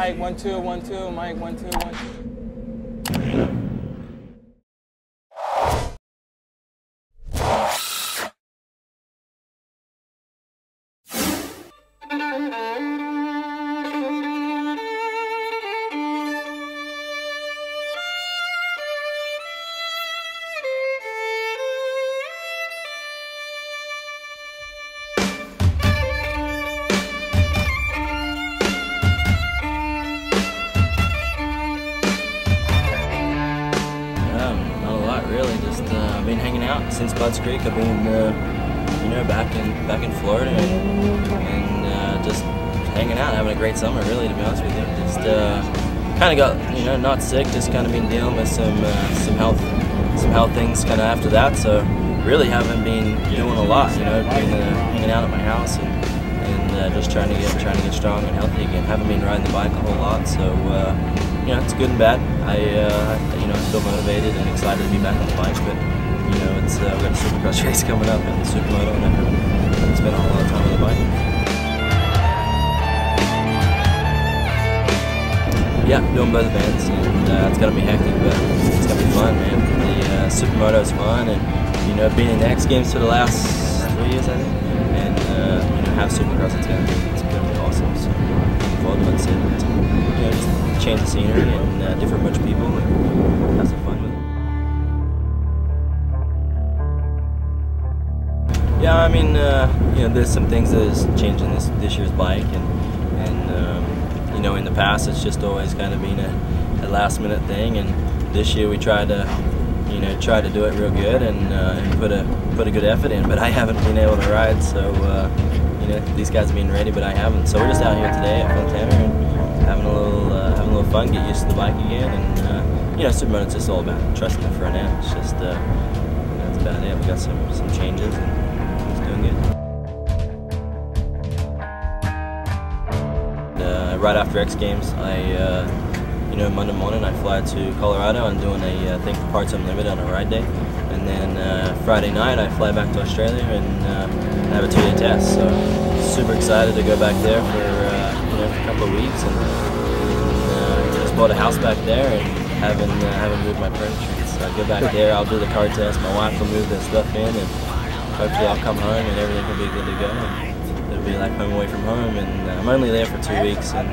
Mike, 1 2 1 2. Mike, 1 2 1 2. Really, just I've been hanging out since Budds Creek. I've been, you know, back in Florida and just hanging out, having a great summer. Really, to be honest with you, just kind of got, you know, not sick, just kind of been dealing with some health things kind of after that. So really haven't been doing a lot. You know, been hanging out at my house and just trying to get strong and healthy again. Haven't been riding the bike a whole lot, so. You know, it's good and bad. I you know, feel motivated and excited to be back on the bike, but you know, it's we've got a Supercross race coming up and Supermoto, and I haven't spent a whole lot of time on the bike. Yeah, doing both events, and it's gonna be hectic, but it's gonna be fun, man. The Supermoto is fun, and you know, being in the X Games for the last 3 years, I think, and you know, have Supercross, it's gonna be awesome. So looking forward to it. You know, just change the scenery and different bunch of people and have some fun with it. Yeah, I mean, you know, there's some things that is changing this year's bike, and you know, in the past it's just always kind of been a last minute thing, and this year we tried to, you know, do it real good and put a good effort in. But I haven't been able to ride, so you know, these guys have been ready, but I haven't. So we're just out here today at Fontana and having a little fun, get used to the bike again, and you know, Supermoto's just all about trusting the front end. It's just that's about it. We got some changes, and it's doing good. Right after X Games, you know, Monday morning I fly to Colorado. I'm doing a thing for Parts Unlimited on a ride day, and then Friday night I fly back to Australia and have a 2-day test. So super excited to go back there for you know, for a couple of weeks, and just bought a house back there and haven't moved my furniture. So I go back there, I'll do the car test. My wife will move the stuff in, and hopefully I'll come home and everything will be good to go. And it'll be like home away from home, and I'm only there for 2 weeks, and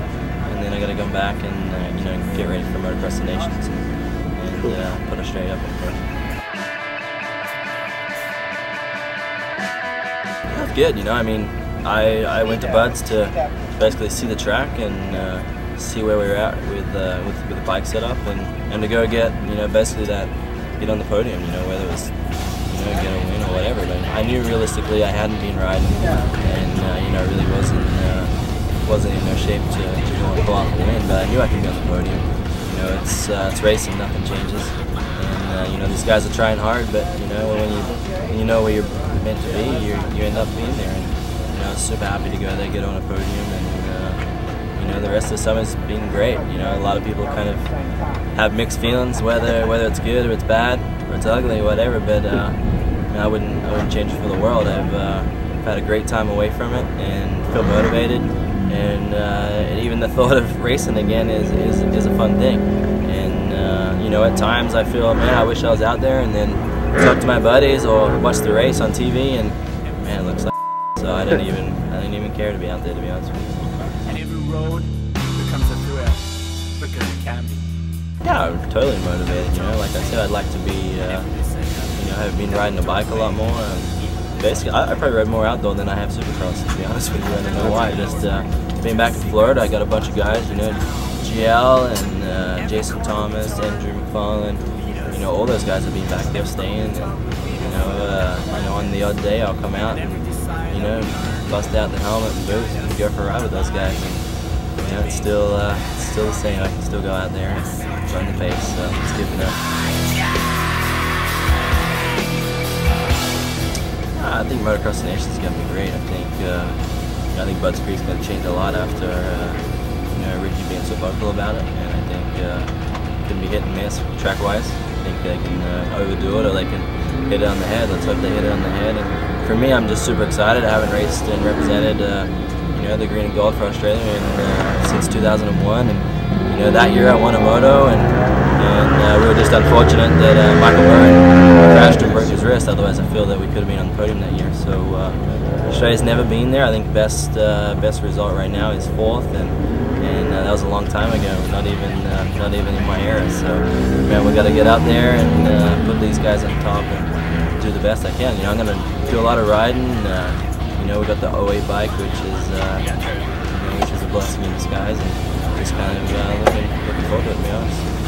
then I got to come back and you know, get ready for Motocross the Nations and put Australia up in front. That's good, you know. I mean, I went to Budds to basically see the track and see where we were at with the bike setup, and to go get, you know, basically get on the podium, you know, whether it was, you know, get a win or whatever. But I knew realistically I hadn't been riding, and you know, really wasn't in no shape to go and pull off a win, but I knew I could be on the podium. You know, it's racing, nothing changes, and you know, these guys are trying hard, but you know, when you know where you're meant to be, you end up being there. And you know, I was super happy to go there, get on a podium, and you know, the rest of the summer's been great. You know, a lot of people kind of have mixed feelings, whether it's good or it's bad or it's ugly or whatever, but I wouldn't change it for the world. I've had a great time away from it and feel motivated, and even the thought of racing again is a fun thing. And you know, at times I feel, man, I wish I was out there, and then talk to my buddies or watch the race on TV, and man, it looks like so I didn't even care to be out there, to be honest with you. And every road becomes a thrill, because it can be. Yeah, I'm totally motivated, you know. Like I said, I'd like to be, you know, I've been riding a bike a lot more. Basically, I probably ride more outdoor than I have Supercross, to be honest with you. I don't know why. Just being back in Florida, I got a bunch of guys, you know, GL and Jason Thomas, Andrew McFarlane. You know, all those guys have been back there staying, and you know, on the odd day I'll come out and, you know, bust out the helmet and boots and go for a ride with those guys. And you know, it's still the same. I can still go out there and run the pace. So it's good to know. I think Motocross the Nations is going to be great. I think Budds Creek's going to change a lot after you know, Ricky being so vocal about it, and I think it can be hit and miss track-wise. I think they can overdo it, or they can hit it on the head. Let's hope they hit it on the head. And for me, I'm just super excited. I haven't raced and represented you the green and gold for Australia since 2001, and that year I won a moto, and we were just unfortunate that Michael Murray crashed and broke his wrist. Otherwise, I feel that we could have been on the podium that year. So Australia's never been there. I think best result right now is 4th, and that was a long time ago. Not even in my era. So man, we got to get out there and put these guys on top and do the best I can. I'm going to do a lot of riding. We got the 08 bike, which is a blessing in disguise, and just kind of looking forward to it, to be honest.